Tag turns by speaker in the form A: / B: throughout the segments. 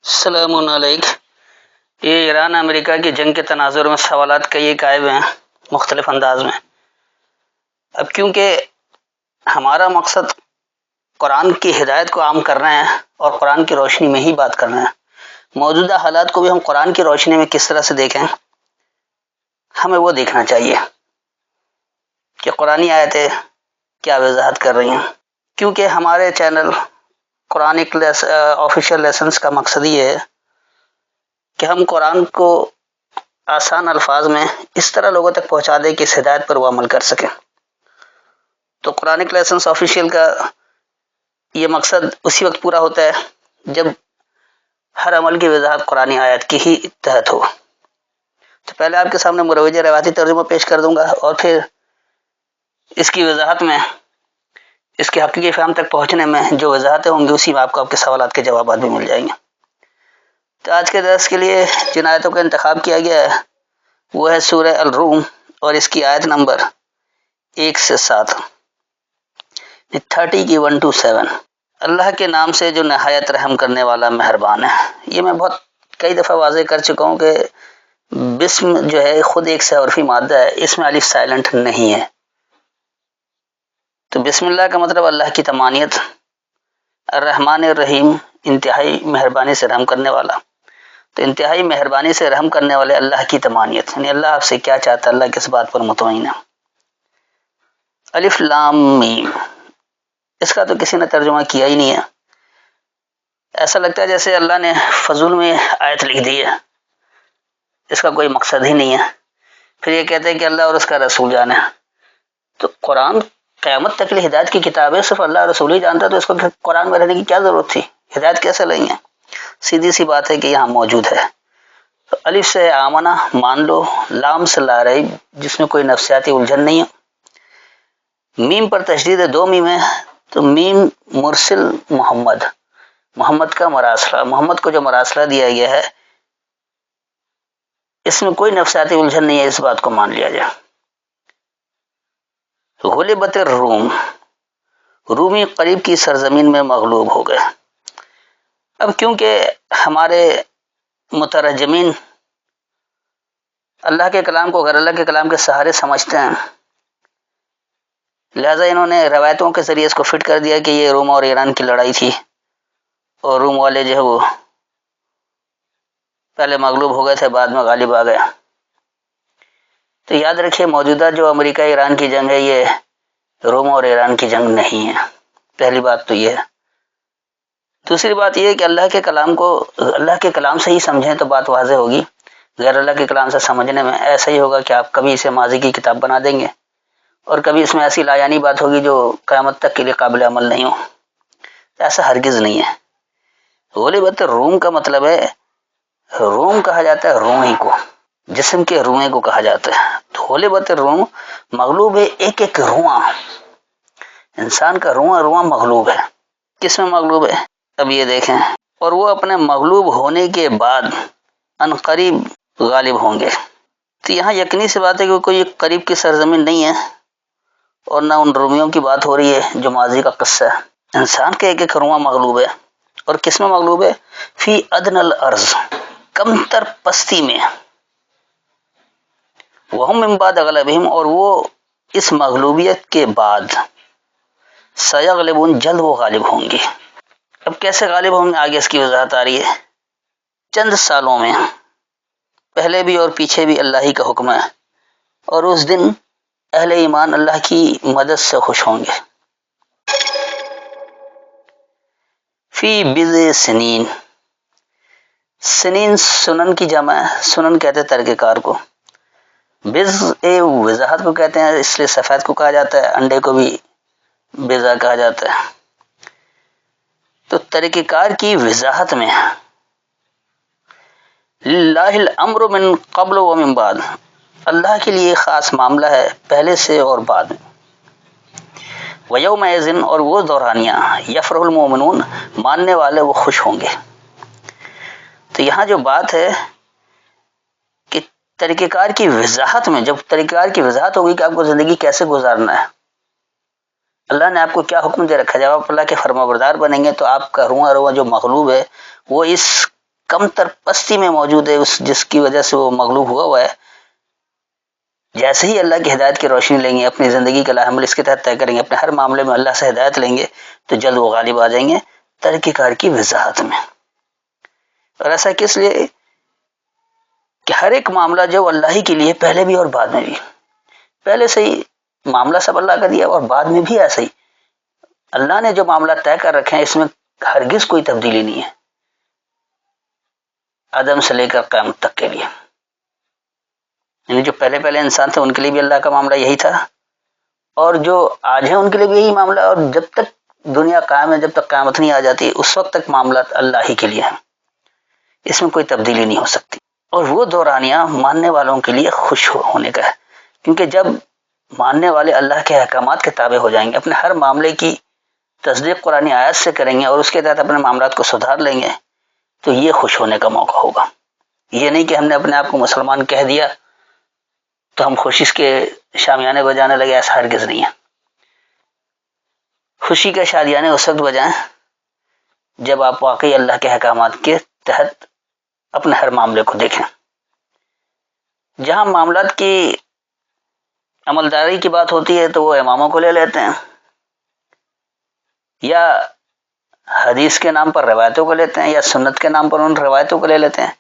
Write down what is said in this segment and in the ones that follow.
A: السلام علیکم۔ یہ ایران امریکہ کی جنگ کے تناظر میں سوالات کئی ایک آئے ہوئے ہیں مختلف انداز میں۔ اب کیونکہ ہمارا مقصد قرآن کی ہدایت کو عام کر رہے ہیں اور قرآن کی روشنی میں ہی بات کر رہے ہیں، موجودہ حالات کو بھی ہم قرآن کی روشنی میں کس طرح سے دیکھیں، ہمیں وہ دیکھنا چاہیے کہ قرآنی آیتیں کیا وضاحت کر رہی ہیں۔ کیونکہ ہمارے چینل قرآنک آفیشیل لیسنز کا مقصد یہ ہے کہ ہم قرآن کو آسان الفاظ میں اس طرح لوگوں تک پہنچا دیں کہ اس ہدایت پر وہ عمل کر سکیں۔ تو قرآنک لیسنز آفیشیل کا یہ مقصد اسی وقت پورا ہوتا ہے جب ہر عمل کی وضاحت قرآنی آیت کی ہی تحت ہو۔ تو پہلے آپ کے سامنے مروجہ روایتی ترجمہ پیش کر دوں گا اور پھر اس کی وضاحت میں، اس کے حقیقی فہم تک پہنچنے میں جو وضاحتیں ہوں گی اسی میں آپ کو آپ کے سوالات کے جوابات بھی مل جائیں گے۔ تو آج کے درس کے لیے جن آیتوں کا انتخاب کیا گیا ہے وہ ہے سورہ الروم اور اس کی آیت نمبر 1 سے 7، 30 کی 1 to 7۔ اللہ کے نام سے جو نہایت رحم کرنے والا مہربان ہے۔ یہ میں بہت کئی دفعہ واضح کر چکا ہوں کہ بسم جو ہے خود ایک سحرفی مادہ ہے، اس میں الف سائلنٹ نہیں ہے۔ تو بسم اللہ کا مطلب اللہ کی تمانیت، الرحمن الرحیم انتہائی مہربانی سے رحم کرنے والا، تو انتہائی مہربانی سے رحم کرنے والے اللہ کی تمانیت، یعنی اللہ آپ سے کیا چاہتا ہے، اللہ کس بات پر مطمئن ہے۔ الف لام میم، اس کا تو کسی نے ترجمہ کیا ہی نہیں ہے، ایسا لگتا ہے جیسے اللہ نے فضول میں آیت لکھ دی ہے، اس کا کوئی مقصد ہی نہیں ہے۔ پھر یہ کہتے ہیں کہ اللہ اور اس کا رسول جانے، تو قرآن قیامت تک کی ہدایت کی کتاب ہے، صرف اللہ رسول ہی جانتا ہے، تو اس کو قرآن میں رہنے کی کیا ضرورت تھی، ہدایت کیسے لیں گے؟ سیدھی سی بات ہے کہ یہاں موجود ہے۔ تو الف سے آمنہ مان لو، لام سے لا ریب جس میں کوئی نفسیاتی الجھن نہیں ہے، میم پر تشدید ہے، 2 میم ہے، تو میم مرسل محمد، محمد کا مراسلہ، محمد کو جو مراسلہ دیا گیا ہے اس میں کوئی نفسیاتی الجھن نہیں ہے، اس بات کو مان لیا جائے۔ غلبت الروم، رومی قریب کی سرزمین میں مغلوب ہو گئے۔ اب کیونکہ ہمارے مترجمین اللہ کے کلام کو غیر اللہ کے کلام کے سہارے سمجھتے ہیں، لہذا انہوں نے روایتوں کے ذریعے اس کو فٹ کر دیا کہ یہ روم اور ایران کی لڑائی تھی اور روم والے جو ہے وہ پہلے مغلوب ہو گئے تھے، بعد میں غالب آ گئے۔ تو یاد رکھیے موجودہ جو امریکہ ایران کی جنگ ہے یہ روم اور ایران کی جنگ نہیں ہے، پہلی بات تو یہ ہے۔ دوسری بات یہ ہے کہ اللہ کے کلام کو اللہ کے کلام سے ہی سمجھیں تو بات واضح ہوگی، غیر اللہ کے کلام سے سمجھنے میں ایسا ہی ہوگا کہ آپ کبھی اسے ماضی کی کتاب بنا دیں گے اور کبھی اس میں ایسی لایانی بات ہوگی جو قیامت تک کے لیے قابل عمل نہیں ہو، ایسا ہرگز نہیں ہے۔ غلبت روم کا مطلب ہے، روم کہا جاتا ہے روئیں کو، جسم کے روئیں کو کہا جاتا ہے، تو غلبت روم مغلوب ہے، ایک ایک رواں، انسان کا رواں رواں مغلوب ہے۔ کس میں مغلوب ہے؟ اب یہ دیکھیں، اور وہ اپنے مغلوب ہونے کے بعد ان قریب غالب ہوں گے۔ تو یہاں یقینی سی بات ہے کہ کوئی قریب کی سرزمین نہیں ہے اور نہ ان رومیوں کی بات ہو رہی ہے جو ماضی کا قصہ ہے۔ انسان کے ایک ایک رواں مغلوب ہے، اور کس میں مغلوب ہے؟ فی ادن الارض، کم تر پستی میں، وہم من بعد غلبہم، اور وہ اس مغلوبیت کے بعد سیغلبون، جلد وہ غالب ہوں گے۔ اب کیسے غالب ہوں گے آگے اس کی وضاحت آ رہی ہے۔ چند سالوں میں، پہلے بھی اور پیچھے بھی اللہ ہی کا حکم ہے، اور اس دن اہل ایمان اللہ کی مدد سے خوش ہوں گے۔ فی بضع سنین، سنین سنن کی جمع ہے، سنن کہتے ہیں طریقہ کار کو، بضع وضاحت کو کہتے ہیں، اس لیے سفید کو کہا جاتا ہے، انڈے کو بھی بضع کہا جاتا ہے۔ تو طریقہ کار کی وضاحت میں للہ الامر من قبل و من بعد، اللہ کے لیے خاص معاملہ ہے پہلے سے اور بعد میں۔ ویومئذ، اور وہ دورانیہ، یفرح المؤمنون، ماننے والے وہ خوش ہوں گے۔ تو یہاں جو بات ہے کہ طریقہ کار کی وضاحت میں، جب طریقہ کار کی وضاحت ہوگی کہ آپ کو زندگی کیسے گزارنا ہے، اللہ نے آپ کو کیا حکم دے رکھا ہے، جب آپ اللہ کے فرما بردار بنیں گے تو آپ کا رواں رواں جو مغلوب ہے وہ اس کم تر پستی میں موجود ہے، جس کی وجہ سے وہ مغلوب ہوا ہے، جیسے ہی اللہ کی ہدایت کی روشنی لیں گے، اپنی زندگی کا عمل اس کے تحت طے کریں گے، اپنے ہر معاملے میں اللہ سے ہدایت لیں گے، تو جلد وہ غالب آ جائیں گے طریقہ کار کی وضاحت میں۔ اور ایسا کس لیے کہ ہر ایک معاملہ جو اللہ ہی کے لیے، پہلے بھی اور بعد میں بھی، پہلے سے ہی معاملہ سب اللہ کا دیا، اور بعد میں بھی ایسا ہی اللہ نے جو معاملہ طے کر رکھے ہیں، اس میں ہرگز کوئی تبدیلی نہیں ہے، آدم سے لے کر قیامت تک کے لیے۔ یعنی جو پہلے انسان تھے ان کے لیے بھی اللہ کا معاملہ یہی تھا، اور جو آج ہیں ان کے لیے بھی یہی معاملہ، اور جب تک دنیا قائم ہے، جب تک قیامت نہیں آ جاتی، اس وقت تک معاملات اللہ ہی کے لیے ہیں، اس میں کوئی تبدیلی نہیں ہو سکتی۔ اور وہ دورانیہ ماننے والوں کے لیے خوش ہونے کا ہے، کیونکہ جب ماننے والے اللہ کے احکامات کے تابع ہو جائیں گے، اپنے ہر معاملے کی تصدیق قرآن آیات سے کریں گے اور اس کے تحت اپنے معاملات کو سدھار لیں گے، تو یہ خوش ہونے کا موقع ہوگا۔ یہ نہیں کہ ہم نے اپنے آپ کو مسلمان کہہ دیا تو ہم خوشی کے شامیانے بجانے لگے، ایسا ہرگز نہیں ہے۔ خوشی کے شادیانے اس وقت بجائیں جب آپ واقعی اللہ کے احکامات کے تحت اپنے ہر معاملے کو دیکھیں۔ جہاں معاملات کی عملداری کی بات ہوتی ہے تو وہ اماموں کو لے لیتے ہیں، یا حدیث کے نام پر روایتوں کو لیتے ہیں، یا سنت کے نام پر ان روایتوں کو لے لیتے ہیں،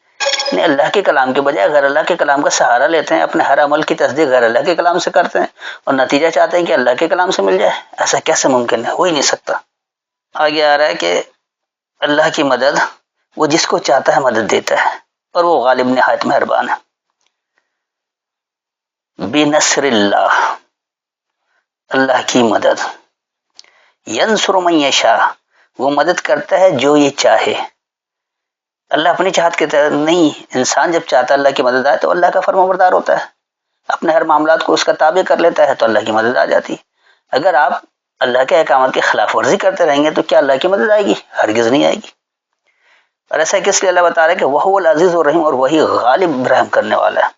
A: یعنی اللہ کے کلام کے بجائے غیر اللہ کے کلام کا سہارا لیتے ہیں، اپنے ہر عمل کی تصدیق غیر اللہ کے کلام سے کرتے ہیں، اور نتیجہ چاہتے ہیں کہ اللہ کے کلام سے مل جائے۔ ایسا کیسے ممکن ہے؟ ہو ہی نہیں سکتا۔ آگے آ رہا ہے کہ اللہ کی مدد وہ جس کو چاہتا ہے مدد دیتا ہے، اور وہ غالب نہایت مہربان ہے۔ بنصر اللہ، اللہ کی مدد، ینصر من یشاء، وہ مدد کرتا ہے جو یہ چاہے۔ اللہ اپنی چاہت کے تحت نہیں، انسان جب چاہتا ہے اللہ کی مدد آئے تو اللہ کا فرما بردار ہوتا ہے، اپنے ہر معاملات کو اس کا تابع کر لیتا ہے، تو اللہ کی مدد آ جاتی۔ اگر آپ اللہ کے احکامات کی خلاف ورزی کرتے رہیں گے تو کیا اللہ کی مدد آئے گی؟ ہرگز نہیں آئے گی۔ اور ایسا کس لیے اللہ بتا رہا ہے کہ وہ العزیز الرحیم، اور وہی غالب رحم کرنے والا ہے،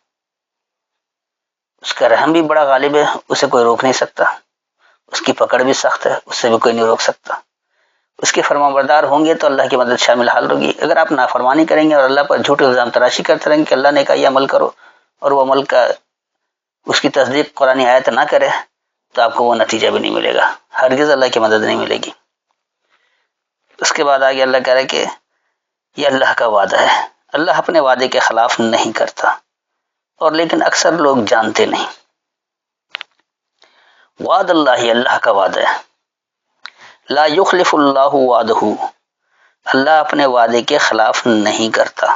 A: اس کا رحم بھی بڑا غالب ہے، اسے کوئی روک نہیں سکتا، اس کی پکڑ بھی سخت ہے، اس سے بھی کوئی نہیں روک سکتا۔ اس کے فرما بردار ہوں گے تو اللہ کی مدد شامل حال ہوگی۔ اگر آپ نافرمانی کریں گے اور اللہ پر جھوٹے الزام تراشی کرتے رہیں گے کہ اللہ نے کہا یہ عمل کرو، اور وہ عمل کا اس کی تصدیق قرآن آیت نہ کرے، تو آپ کو وہ نتیجہ بھی نہیں ملے گا، ہرگز اللہ کی مدد نہیں ملے گی۔ اس کے بعد آگے اللہ کہہ رہا ہے کہ یہ اللہ کا وعدہ ہے، اللہ اپنے وعدے کے خلاف نہیں کرتا، اور لیکن اکثر لوگ جانتے نہیں۔ وعد اللہ، اللہ کا وعدہ ہے، لا یخلف اللہ وعدہ، اللہ اپنے وعدے کے خلاف نہیں کرتا،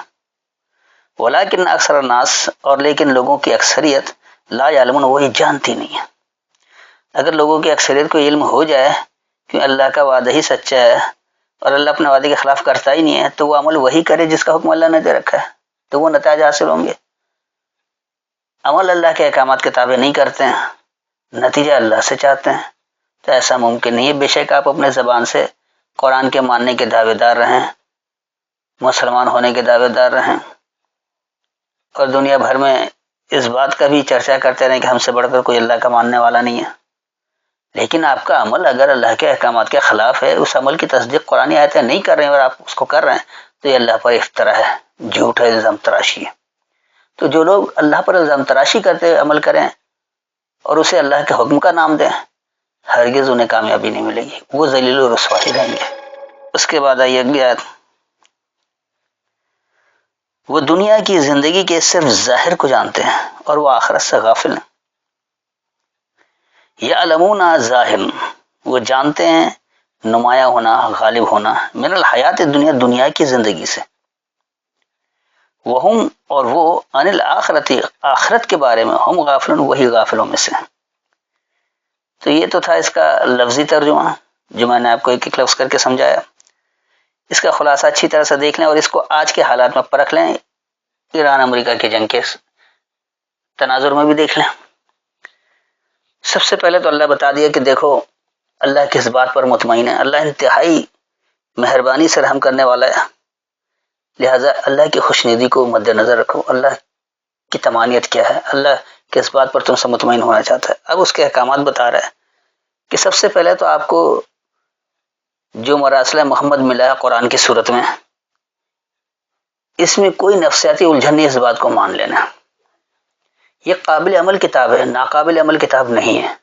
A: ولیکن اکثر الناس، اور لیکن لوگوں کی اکثریت، لا یعلمون، وہی جانتی نہیں ہے۔ اگر لوگوں کی اکثریت کو علم ہو جائے کہ اللہ کا وعدہ ہی سچا ہے اور اللہ اپنے وعدے کے خلاف کرتا ہی نہیں ہے، تو وہ عمل وہی کرے جس کا حکم اللہ نے دے رکھا ہے، تو وہ نتائج حاصل ہوں گے۔ عمل اللہ کے احکامات کے تابع نہیں کرتے ہیں، نتیجہ اللہ سے چاہتے ہیں، تو ایسا ممکن نہیں ہے۔ بے شک آپ اپنے زبان سے قرآن کے ماننے کے دعوے دار رہیں، مسلمان ہونے کے دعوے دار رہیں، اور دنیا بھر میں اس بات کا بھی چرچا کرتے رہیں کہ ہم سے بڑھ کر کوئی اللہ کا ماننے والا نہیں ہے، لیکن آپ کا عمل اگر اللہ کے احکامات کے خلاف ہے، اس عمل کی تصدیق قرآن آیتیں نہیں کر رہے ہیں اور آپ اس کو کر رہے ہیں، تو یہ اللہ پر افطرا ہے، جھوٹ ہے، الزام تراشی ہے۔ تو جو لوگ اللہ پر الزام تراشی کرتے ہوئے عمل کریں اور اسے اللہ کے حکم کا نام دیں، ہرگز انہیں کامیابی نہیں ملے گی، وہ ذلیل و رسوا ہی رہیں گے۔ اس کے بعد آئیے اگلی آیت، وہ دنیا کی زندگی کے صرف ظاہر کو جانتے ہیں اور وہ آخرت سے غافل ہیں۔ یعلمون ظاہر، وہ جانتے ہیں نمایاں ہونا، غالب ہونا، من الحیات دنیا، دنیا کی زندگی سے، وہم، اور وہ عن الآخرت، آخرت کے بارے میں، ہم غافلون، وہی غافلوں میں سے ہیں۔ تو یہ تو تھا اس کا لفظی ترجمہ جو میں نے آپ کو ایک ایک لفظ کر کے سمجھایا۔ اس کا خلاصہ اچھی طرح سے دیکھ لیں اور اس کو آج کے حالات میں پرکھ لیں، ایران امریکہ کی جنگ کے تناظر میں بھی دیکھ لیں۔ سب سے پہلے تو اللہ بتا دیا کہ دیکھو اللہ کس بات پر مطمئن ہے، اللہ انتہائی مہربانی سے رحم کرنے والا ہے، لہذا اللہ کی خوشنودی کو مد نظر رکھو، اللہ کی تمانیت کیا ہے، اللہ کس بات پر تم سے مطمئن ہونا چاہتا ہے۔ اب اس کے احکامات بتا رہا ہے کہ سب سے پہلے تو آپ کو جو مراسل محمد ملا ہے قرآن کی صورت میں، اس میں کوئی نفسیاتی الجھن نہیں، اس بات کو مان لینا۔ یہ قابل عمل کتاب ہے، ناقابل عمل کتاب نہیں ہے۔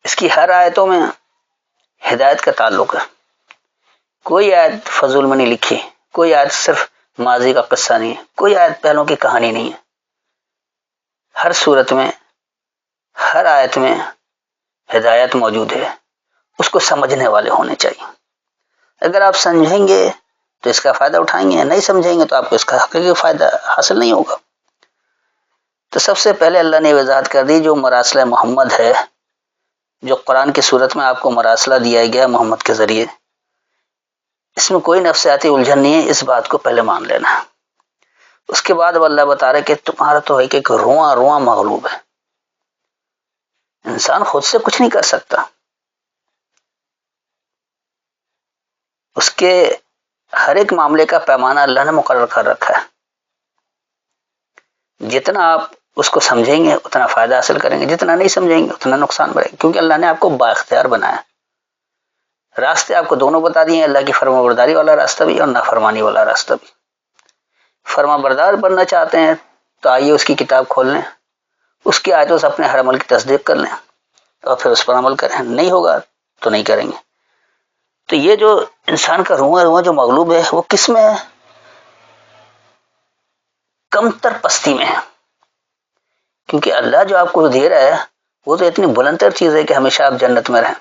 A: اس کی ہر آیتوں میں ہدایت کا تعلق ہے، کوئی آیت فضول میں نہیں لکھی، کوئی آیت صرف ماضی کا قصہ نہیں ہے، کوئی آیت پہلوں کی کہانی نہیں ہے۔ ہر صورت میں، ہر آیت میں ہدایت موجود ہے، اس کو سمجھنے والے ہونے چاہیے۔ اگر آپ سمجھیں گے تو اس کا فائدہ اٹھائیں گے، نہیں سمجھیں گے تو آپ کو اس کا حقیقی فائدہ حاصل نہیں ہوگا۔ تو سب سے پہلے اللہ نے وضاحت کر دی، جو مراسلہ محمد ہے، جو قرآن کی صورت میں آپ کو مراسلہ دیا گیا محمد کے ذریعے، اس میں کوئی نفسیاتی الجھن نہیں ہے، اس بات کو پہلے مان لینا۔ اس کے بعد اللہ بتا رہا ہے کہ تمہارا تو ہے کہ ایک رواں رواں مغلوب ہے، انسان خود سے کچھ نہیں کر سکتا، اس کے ہر ایک معاملے کا پیمانہ اللہ نے مقرر کر رکھا ہے۔ جتنا آپ اس کو سمجھیں گے اتنا فائدہ حاصل کریں گے، جتنا نہیں سمجھیں گے اتنا نقصان بڑھے گا، کیونکہ اللہ نے آپ کو بااختیار بنایا۔ راستے آپ کو دونوں بتا دیے ہیں، اللہ کی فرما برداری والا راستہ بھی اور نافرمانی والا راستہ بھی۔ فرما بردار بننا چاہتے ہیں تو آئیے اس کی کتاب کھول لیں، اس کی آیتوں سے اپنے ہر عمل کی تصدیق کر لیں اور پھر اس پر عمل کریں، نہیں ہوگا تو نہیں کریں گے۔ تو یہ جو انسان کا رواں رواں جو مغلوب ہے وہ کس میں ہے؟ کم تر پستی میں ہے، کیونکہ اللہ جو آپ کو دے رہا ہے وہ تو اتنی بلند تر چیز ہے کہ ہمیشہ آپ جنت میں رہیں،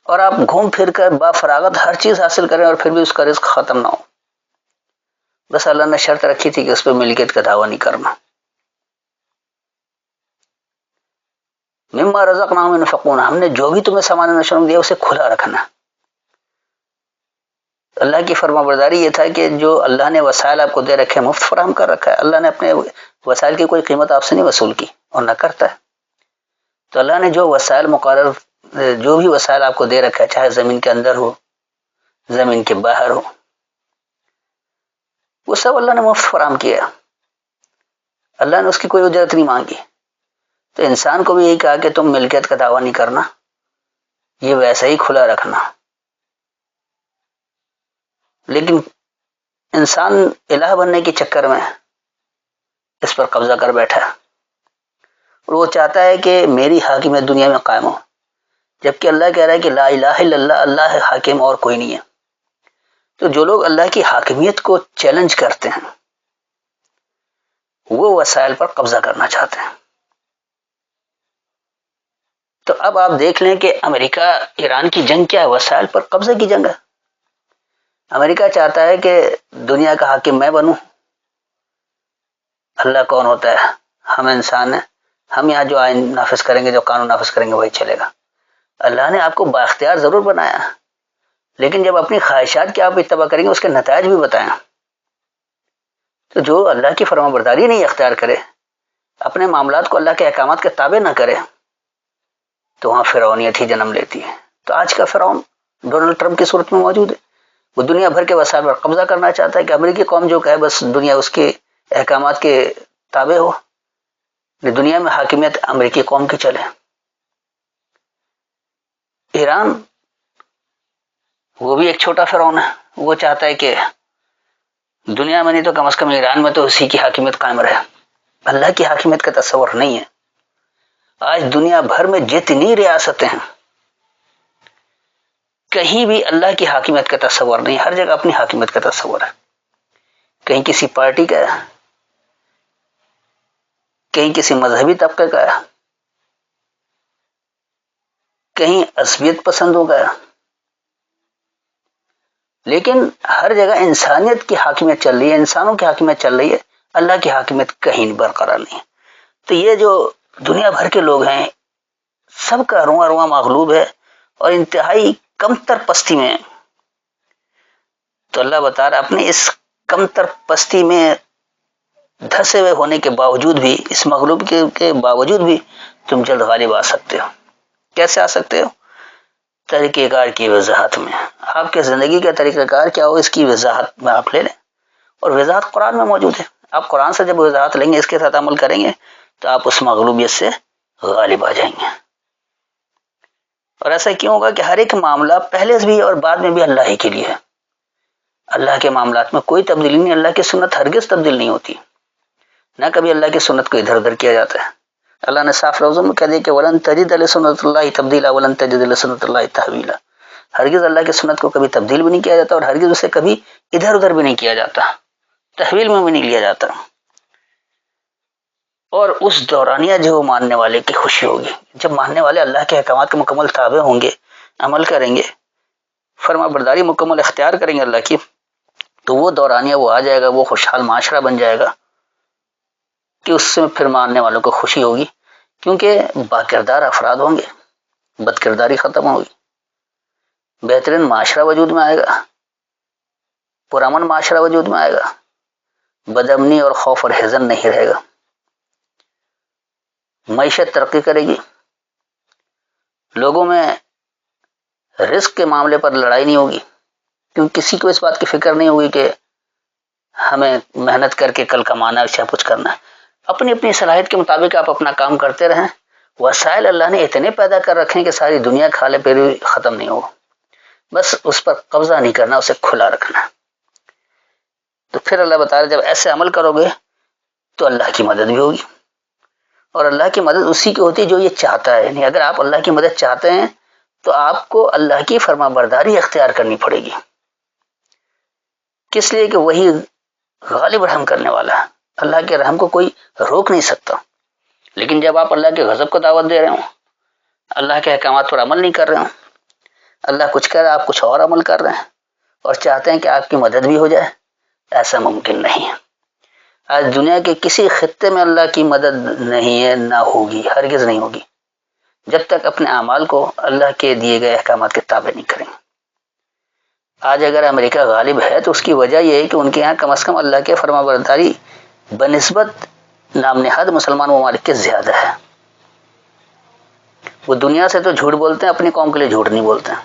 A: اور آپ گھوم پھر کر با فراغت ہر چیز حاصل کریں اور پھر بھی اس کا رزق ختم نہ ہو۔ بس اللہ نے شرط رکھی تھی کہ اس پہ ملکیت کا دعویٰ نہیں کرنا۔ مما رزقناہم ينفقون، ہم نے جو بھی تمہیں سامان نشون دیا اسے کھلا رکھنا۔ اللہ کی فرما برداری یہ تھا کہ جو اللہ نے وسائل آپ کو دے رکھے مفت فراہم کر رکھا ہے، اللہ نے اپنے وسائل کی کوئی قیمت آپ سے نہیں وصول کی اور نہ کرتا ہے۔ تو اللہ نے جو وسائل مقرر، جو بھی وسائل آپ کو دے رکھا ہے، چاہے زمین کے اندر ہو زمین کے باہر ہو، وہ سب اللہ نے مفت فراہم کیا، اللہ نے اس کی کوئی اجرت نہیں مانگی۔ تو انسان کو بھی یہی کہا کہ تم ملکیت کا دعویٰ نہیں کرنا، یہ ویسے ہی کھلا رکھنا۔ لیکن انسان الہ بننے کے چکر میں اس پر قبضہ کر بیٹھا ہے، اور وہ چاہتا ہے کہ میری حاکمیت دنیا میں قائم ہو، جبکہ اللہ کہہ رہا ہے کہ لا الہ الا اللہ، اللہ ہے حاکم اور کوئی نہیں ہے۔ تو جو لوگ اللہ کی حاکمیت کو چیلنج کرتے ہیں وہ وسائل پر قبضہ کرنا چاہتے ہیں۔ تو اب آپ دیکھ لیں کہ امریکہ ایران کی جنگ کیا ہے؟ وسائل پر قبضے کی جنگ ہے۔ امریکہ چاہتا ہے کہ دنیا کا حاکم میں بنوں، اللہ کون ہوتا ہے؟ ہم انسان ہیں، ہم یہاں جو آئین نافذ کریں گے، جو قانون نافذ کریں گے وہی چلے گا۔ اللہ نے آپ کو بااختیار ضرور بنایا، لیکن جب اپنی خواہشات کی آپ اتباع کریں گے اس کے نتائج بھی بتائیں۔ تو جو اللہ کی فرما برداری نہیں اختیار کرے، اپنے معاملات کو اللہ کے احکامات کے تابع نہ کرے، تو وہاں فرعونیت ہی جنم لیتی ہے۔ تو آج کا فرعون ڈونلڈ ٹرمپ کی صورت میں موجود ہے، وہ دنیا بھر کے وسائل پر قبضہ کرنا چاہتا ہے کہ امریکی قوم جو کہے بس دنیا اس کے احکامات کے تابع ہو، دنیا میں حاکمیت امریکی قوم کی چلے۔ ایران وہ بھی ایک چھوٹا فرعون ہے، وہ چاہتا ہے کہ دنیا میں نہیں تو کم از کم ایران میں تو اسی کی حاکمیت قائم رہے۔ اللہ کی حاکمیت کا تصور نہیں ہے۔ آج دنیا بھر میں جتنی ریاستیں ہیں کہیں بھی اللہ کی حاکمیت کا تصور نہیں، ہر جگہ اپنی حاکمیت کا تصور ہے۔ کہیں کسی پارٹی کا ہے، کہیں کسی مذہبی طبقے کا ہے، کہیں عصبیت پسندوں کا ہے، لیکن ہر جگہ انسانیت کی حاکمیت چل رہی ہے، انسانوں کی حاکمیت چل رہی ہے، اللہ کی حاکمیت کہیں برقرار نہیں ہے۔ تو یہ جو دنیا بھر کے لوگ ہیں سب کا رواں رواں مغلوب ہے اور انتہائی کم تر پستی میں۔ تو اللہ بتا رہا اپنے اس کم تر پستی میں دھسے ہوئے ہونے کے باوجود بھی، اس مغلوب کے باوجود بھی تم جلد غالب آ سکتے ہو۔ کیسے آ سکتے ہو؟ طریقہ کار کی وضاحت میں، آپ کے زندگی کا طریقہ کار کیا ہو اس کی وضاحت میں آپ لے لیں، اور وضاحت قرآن میں موجود ہے۔ آپ قرآن سے جب وضاحت لیں گے، اس کے ساتھ عمل کریں گے تو آپ اس مغلوبیت سے غالب آ جائیں گے۔ اور ایسا کیوں ہوگا کہ ہر ایک معاملہ پہلے سے بھی اور بعد میں بھی اللہ ہی کے لیے ہے. اللہ کے معاملات میں کوئی تبدیلی نہیں. اللہ کی سنت ہرگز تبدیل نہیں ہوتی، نہ کبھی اللہ کی سنت کو ادھر ادھر کیا جاتا ہے. اللہ نے صاف لفظوں میں کہہ دیا کہ ولن تجد لسنت اللہ تبدیلا ولن تجد لسنت اللہ تحویلا. ہرگز اللہ کی سنت کو کبھی تبدیل بھی نہیں کیا جاتا اور ہرگز اسے کبھی ادھر ادھر بھی نہیں کیا جاتا، تحویل میں بھی نہیں لیا جاتا. اور اس دورانیہ جو ماننے والے کی خوشی ہوگی، جب ماننے والے اللہ کے احکامات کے مکمل تابع ہوں گے، عمل کریں گے، فرما برداری مکمل اختیار کریں گے اللہ کی، تو وہ دورانیہ وہ آ جائے گا، وہ خوشحال معاشرہ بن جائے گا کہ اس سے پھر ماننے والوں کو خوشی ہوگی، کیونکہ باکردار افراد ہوں گے، بد کرداری ختم ہوگی، بہترین معاشرہ وجود میں آئے گا، پرامن معاشرہ وجود میں آئے گا، بدامنی اور خوف اور حزن نہیں رہے گا، معیشت ترقی کرے گی، لوگوں میں رزق کے معاملے پر لڑائی نہیں ہوگی، کیونکہ کسی کو اس بات کی فکر نہیں ہوگی کہ ہمیں محنت کر کے کل کمانا ہے یا کچھ کرنا ہے. اپنی اپنی صلاحیت کے مطابق آپ اپنا کام کرتے رہیں. وسائل اللہ نے اتنے پیدا کر رکھے ہیں کہ ساری دنیا کھا لے پھر بھی ختم نہیں ہو، بس اس پر قبضہ نہیں کرنا، اسے کھلا رکھنا. تو پھر اللہ بتا رہے جب ایسے عمل کرو گے تو اللہ کی مدد بھی ہوگی، اور اللہ کی مدد اسی کی ہوتی ہے جو یہ چاہتا ہے. یعنی اگر آپ اللہ کی مدد چاہتے ہیں تو آپ کو اللہ کی فرما برداری اختیار کرنی پڑے گی. کس لیے کہ وہی غالب رحم کرنے والا ہے، اللہ کے رحم کو کوئی روک نہیں سکتا. لیکن جب آپ اللہ کے غضب کو دعوت دے رہے ہوں، اللہ کے احکامات پر عمل نہیں کر رہے ہوں، اللہ کچھ کہہ رہا ہے آپ کچھ اور عمل کر رہے ہیں اور چاہتے ہیں کہ آپ کی مدد بھی ہو جائے، ایسا ممکن نہیں ہے. آج دنیا کے کسی خطے میں اللہ کی مدد نہیں ہے، نہ ہوگی، ہرگز نہیں ہوگی، جب تک اپنے اعمال کو اللہ کے دیے گئے احکامات کے تابع نہیں کریں. آج اگر امریکہ غالب ہے تو اس کی وجہ یہ ہے کہ ان کے یہاں کم از کم اللہ کے فرما برداری بنسبت نام نہاد مسلمان ممالک کے زیادہ ہے. وہ دنیا سے تو جھوٹ بولتے ہیں، اپنی قوم کے لیے جھوٹ نہیں بولتے ہیں.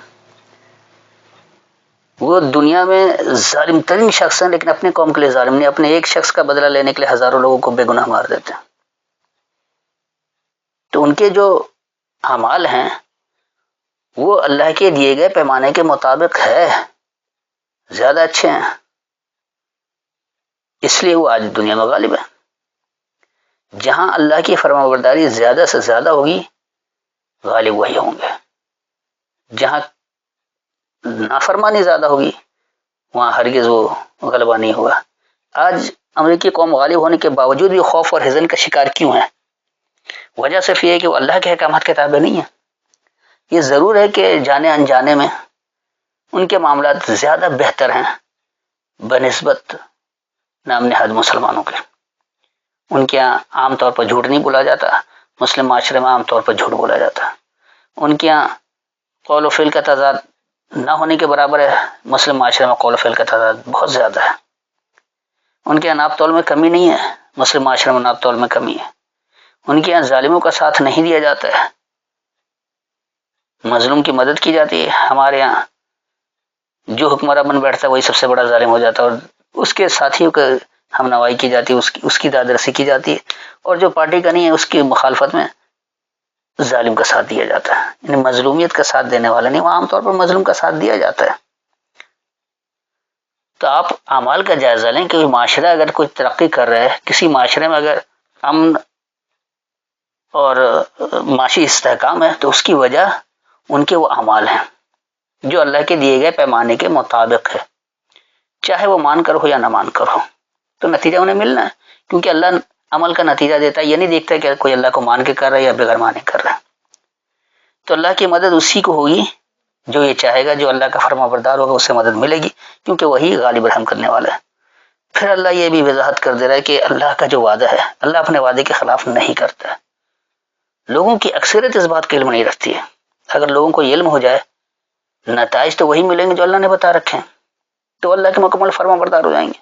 A: وہ دنیا میں ظالم ترین شخص ہیں لیکن اپنی قوم کے لیے ظالم نہیں، اپنے ایک شخص کا بدلہ لینے کے لیے ہزاروں لوگوں کو بے گناہ مار دیتے ہیں. تو ان کے جو اعمال ہیں وہ اللہ کے دیے گئے پیمانے کے مطابق ہے، زیادہ اچھے ہیں، اس لیے وہ آج دنیا میں غالب ہے. جہاں اللہ کی فرما برداری زیادہ سے زیادہ ہوگی غالب وہی ہوں گے، جہاں نافرمانی زیادہ ہوگی وہاں ہرگز وہ غلبہ نہیں ہوگا. آج امریکی قوم غالب ہونے کے باوجود بھی خوف اور حزن کا شکار کیوں ہے؟ وجہ صرف یہ ہے کہ وہ اللہ کے احکامات کے تابع نہیں ہے. یہ ضرور ہے کہ جانے انجانے میں ان کے معاملات زیادہ بہتر ہیں بنسبت نام نہاد مسلمانوں کے. ان کے یہاں عام طور پر جھوٹ نہیں بولا جاتا، مسلم معاشرے میں عام طور پر جھوٹ بولا جاتا. ان کے یہاں قول و فعل کا تضاد نہ ہونے کے برابر ہے، مسلم معاشرے میں قول و فعل کا تعداد بہت زیادہ ہے. ان کے یہاں ناپ تول میں کمی نہیں ہے، مسلم معاشرے میں ناپ تول میں کمی ہے. ان کے یہاں ظالموں کا ساتھ نہیں دیا جاتا ہے، مظلوم کی مدد کی جاتی ہے. ہمارے یہاں جو حکمراں بن بیٹھتا ہے وہی سب سے بڑا ظالم ہو جاتا ہے اور اس کے ساتھیوں کا ہم نوائی کی جاتی ہے، اس کی دادرسی کی جاتی ہے، اور جو پارٹی کا نہیں ہے اس کی مخالفت میں ظالم کا ساتھ دیا جاتا ہے. یعنی مظلومیت کا ساتھ دینے والا نہیں، وہ عام طور پر مظلوم کا ساتھ دیا جاتا ہے. تو آپ اعمال کا جائزہ لیں کہ معاشرہ اگر کوئی ترقی کر رہا ہے، کسی معاشرے میں اگر امن اور معاشی استحکام ہے تو اس کی وجہ ان کے وہ اعمال ہیں جو اللہ کے دیے گئے پیمانے کے مطابق ہے، چاہے وہ مان کر ہو یا نہ مان کر ہو، تو نتیجہ انہیں ملنا ہے. کیونکہ اللہ عمل کا نتیجہ دیتا ہے، یہ نہیں دیکھتا کہ کوئی اللہ کو مان کے کر رہا ہے یا بغیر مانے کر رہا ہے. تو اللہ کی مدد اسی کو ہوگی جو یہ چاہے گا، جو اللہ کا فرما بردار ہوگا اسے مدد ملے گی، کیونکہ وہی غالب رحم کرنے والا ہے. پھر اللہ یہ بھی وضاحت کر دے رہا ہے کہ اللہ کا جو وعدہ ہے، اللہ اپنے وعدے کے خلاف نہیں کرتا ہے. لوگوں کی اکثریت اس بات کا علم نہیں رکھتی ہے. اگر لوگوں کو علم ہو جائے نتائج تو وہی ملیں گے جو اللہ نے بتا رکھے ہیں، تو اللہ کے مکمل فرما بردار ہو جائیں گے.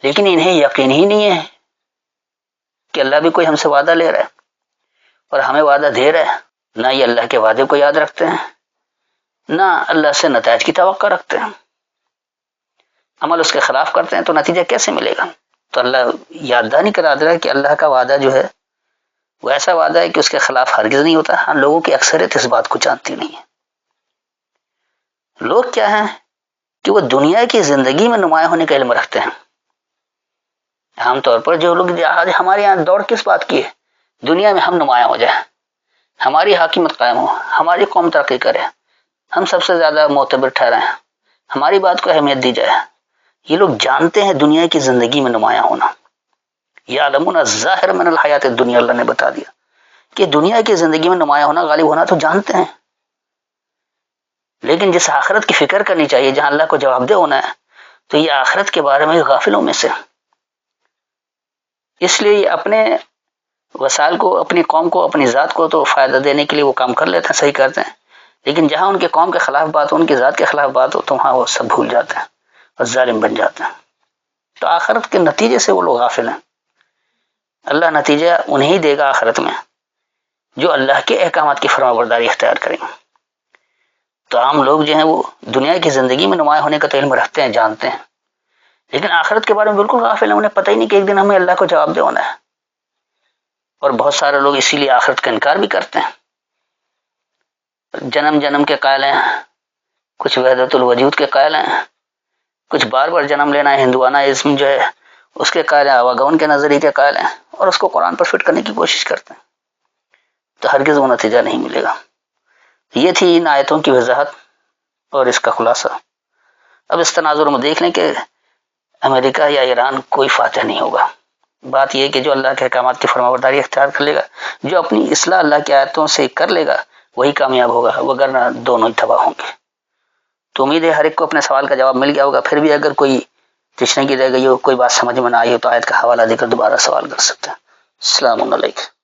A: لیکن انہیں یقین ہی نہیں ہے کہ اللہ بھی کوئی ہم سے وعدہ لے رہا ہے اور ہمیں وعدہ دے رہا ہے. نہ یہ اللہ کے وعدے کو یاد رکھتے ہیں، نہ اللہ سے نتائج کی توقع رکھتے ہیں، عمل اس کے خلاف کرتے ہیں، تو نتیجہ کیسے ملے گا؟ تو اللہ یاد دہانی کرا دے رہا ہے کہ اللہ کا وعدہ جو ہے وہ ایسا وعدہ ہے کہ اس کے خلاف ہرگز نہیں ہوتا. ہاں لوگوں کی اکثریت اس بات کو جانتی نہیں ہے. لوگ کیا ہیں کہ وہ دنیا کی زندگی میں نمایاں ہونے کا علم رکھتے ہیں. عام طور پر جو لوگ آج ہمارے یہاں دوڑ کس بات کی ہے؟ دنیا میں ہم نمایاں ہو جائیں، ہماری حاکمیت قائم ہو، ہماری قوم ترقی کرے، ہم سب سے زیادہ معتبر ٹھہریں، ہماری بات کو اہمیت دی جائے. یہ لوگ جانتے ہیں دنیا کی زندگی میں نمایاں ہونا. یعلمون الظاہر من الحیات الدنیا، اللہ نے بتا دیا کہ دنیا کی زندگی میں نمایاں ہونا، غالب ہونا تو جانتے ہیں. لیکن جس آخرت کی فکر کرنی چاہیے، جہاں اللہ کو جواب دہ ہونا ہے، تو یہ آخرت کے بارے میں غافلوں میں سے. اس لیے یہ اپنے وسائل کو، اپنی قوم کو، اپنی ذات کو تو فائدہ دینے کے لیے وہ کام کر لیتے ہیں، صحیح کرتے ہیں. لیکن جہاں ان کے قوم کے خلاف بات ہو، ان کی ذات کے خلاف بات ہو، تو وہاں وہ سب بھول جاتے ہیں اور ظالم بن جاتے ہیں. تو آخرت کے نتیجے سے وہ لوگ غافل ہیں. اللہ نتیجہ انہیں دے گا آخرت میں جو اللہ کے احکامات کی فرما برداری اختیار کریں. تو عام لوگ جو ہیں وہ دنیا کی زندگی میں نمایاں ہونے کا تو علم رکھتے ہیں، جانتے ہیں، لیکن آخرت کے بارے میں بالکل غافل ہیں. انہیں پتہ ہی نہیں کہ ایک دن ہمیں اللہ کو جواب دہ ہونا ہے. اور بہت سارے لوگ اسی لیے آخرت کا انکار بھی کرتے ہیں. جنم جنم کے قائل ہیں، کچھ وحدت الوجود کے قائل ہیں، کچھ بار بار جنم لینا ہے، ہندوانہ ازم جو ہے اس کے قائل ہیں، آواگون کے نظریے کے قائل ہیں، اور اس کو قرآن پر فٹ کرنے کی کوشش کرتے ہیں. تو ہرگز وہ نتیجہ نہیں ملے گا. یہ تھی ان آیتوں کی وضاحت اور اس کا خلاصہ. اب اس تناظر میں دیکھ لیں کہ امریکہ یا ایران کوئی فاتح نہیں ہوگا. بات یہ کہ جو اللہ کے احکامات کی فرمانبرداری اختیار کر لے گا، جو اپنی اصلاح اللہ کی آیتوں سے کر لے گا، وہی کامیاب ہوگا، وگرنہ دونوں ہی تباہ ہوں گے. تو امید ہے ہر ایک کو اپنے سوال کا جواب مل گیا ہوگا. پھر بھی اگر کوئی تشنگی رہ گئی ہو، کوئی بات سمجھ میں نہ آئی ہو، تو آیت کا حوالہ دے کر دوبارہ سوال کر سکتے ہیں. السلام علیکم.